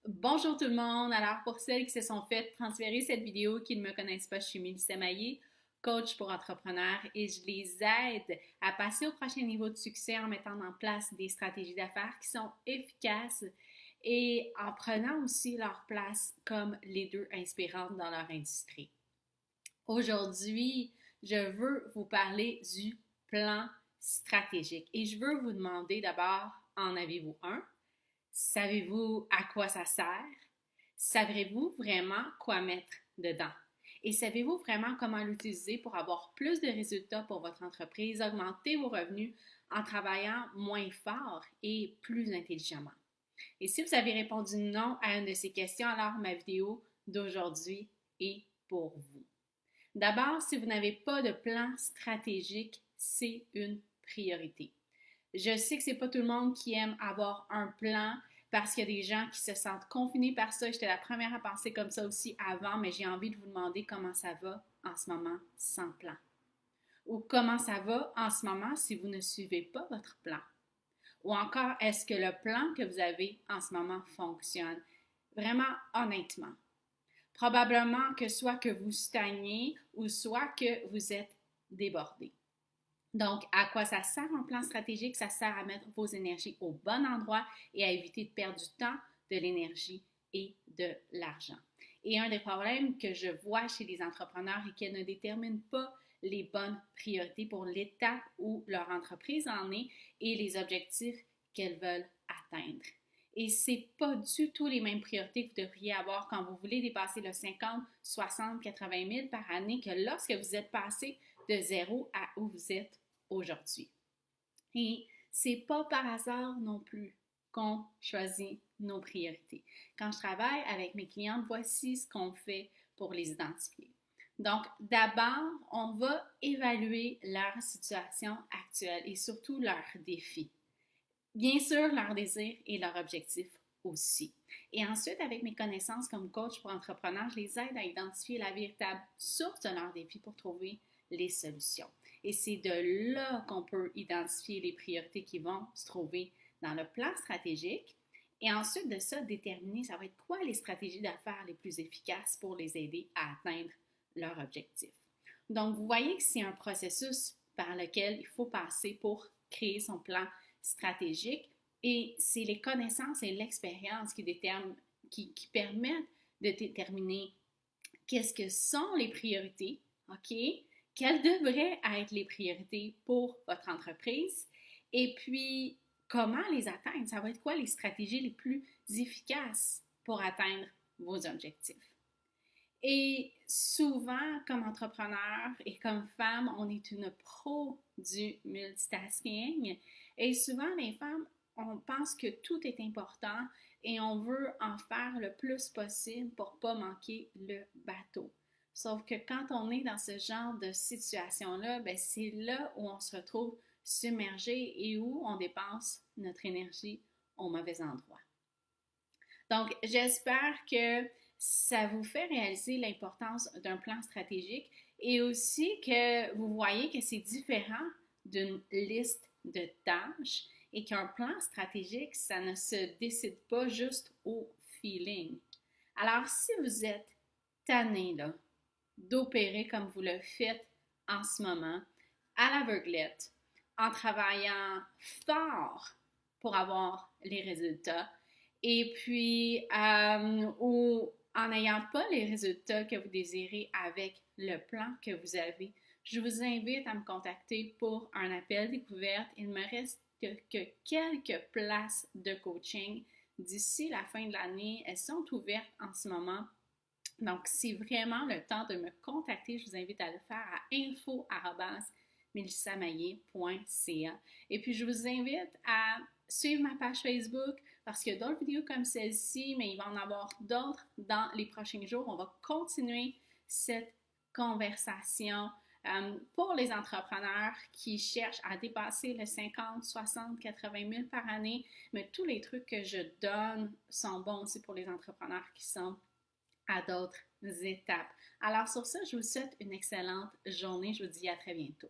Bonjour tout le monde! Alors pour celles qui se sont fait transférer cette vidéo, qui ne me connaissent pas, je suis Mélissa Maillé, coach pour entrepreneurs et je les aide à passer au prochain niveau de succès en mettant en place des stratégies d'affaires qui sont efficaces et en prenant aussi leur place comme leader inspirantes dans leur industrie. Aujourd'hui, je veux vous parler du plan stratégique et je veux vous demander d'abord, en avez-vous un? Savez-vous à quoi ça sert? Savez-vous vraiment quoi mettre dedans? Et savez-vous vraiment comment l'utiliser pour avoir plus de résultats pour votre entreprise, augmenter vos revenus en travaillant moins fort et plus intelligemment? Et si vous avez répondu non à une de ces questions, alors ma vidéo d'aujourd'hui est pour vous. D'abord, si vous n'avez pas de plan stratégique, c'est une priorité. Je sais que c'est pas tout le monde qui aime avoir un plan parce qu'il y a des gens qui se sentent confinés par ça. J'étais la première à penser comme ça aussi avant, mais j'ai envie de vous demander comment ça va en ce moment sans plan. Ou comment ça va en ce moment si vous ne suivez pas votre plan. Ou encore, est-ce que le plan que vous avez en ce moment fonctionne? Vraiment honnêtement. Probablement que soit que vous stagnez ou soit que vous êtes débordé. Donc, à quoi ça sert un plan stratégique? Ça sert à mettre vos énergies au bon endroit et à éviter de perdre du temps, de l'énergie et de l'argent. Et un des problèmes que je vois chez les entrepreneurs est qu'ils ne déterminent pas les bonnes priorités pour l'étape où leur entreprise en est et les objectifs qu'elles veulent atteindre. Et c'est pas du tout les mêmes priorités que vous devriez avoir quand vous voulez dépasser le 50, 60, 80 000 par année que lorsque vous êtes passé de zéro à où vous êtes aujourd'hui. Et c'est pas par hasard non plus qu'on choisit nos priorités. Quand je travaille avec mes clients, voici ce qu'on fait pour les identifier. Donc, d'abord, on va évaluer leur situation actuelle et surtout leurs défis. Bien sûr, leurs désirs et leurs objectifs aussi. Et ensuite, avec mes connaissances comme coach pour entrepreneurs, je les aide à identifier la véritable source de leurs défis pour trouver les solutions. Et c'est de là qu'on peut identifier les priorités qui vont se trouver dans le plan stratégique. Et ensuite de ça, déterminer ça va être quoi les stratégies d'affaires les plus efficaces pour les aider à atteindre leur objectif. Donc, vous voyez que c'est un processus par lequel il faut passer pour créer son plan stratégique et c'est les connaissances et l'expérience qui permettent de déterminer qu'est-ce que sont les priorités, OK? Quelles devraient être les priorités pour votre entreprise? Et puis, comment les atteindre? Ça va être quoi les stratégies les plus efficaces pour atteindre vos objectifs? Et souvent, comme entrepreneur et comme femme, on est une pro du multitasking. Et souvent, les femmes, on pense que tout est important et on veut en faire le plus possible pour pas manquer le bateau. Sauf que quand on est dans ce genre de situation-là, ben c'est là où on se retrouve submergé et où on dépense notre énergie au mauvais endroit. Donc, j'espère que ça vous fait réaliser l'importance d'un plan stratégique et aussi que vous voyez que c'est différent d'une liste de tâches et qu'un plan stratégique, ça ne se décide pas juste au feeling. Alors, si vous êtes tanné là, d'opérer comme vous le faites en ce moment, à l'aveuglette, en travaillant fort pour avoir les résultats, et puis ou en n'ayant pas les résultats que vous désirez avec le plan que vous avez, je vous invite à me contacter pour un appel découverte. Il me reste que quelques places de coaching d'ici la fin de l'année. Elles sont ouvertes en ce moment. Donc, c'est vraiment le temps de me contacter. Je vous invite à le faire à info@melissamaillé.ca. Et puis, je vous invite à suivre ma page Facebook parce qu'il y a d'autres vidéos comme celle-ci, mais il va en avoir d'autres dans les prochains jours. On va continuer cette conversation pour les entrepreneurs qui cherchent à dépasser le 50, 60, 80 000 par année. Mais tous les trucs que je donne sont bons aussi pour les entrepreneurs qui sont à d'autres étapes. Alors sur ça, je vous souhaite une excellente journée. Je vous dis à très bientôt.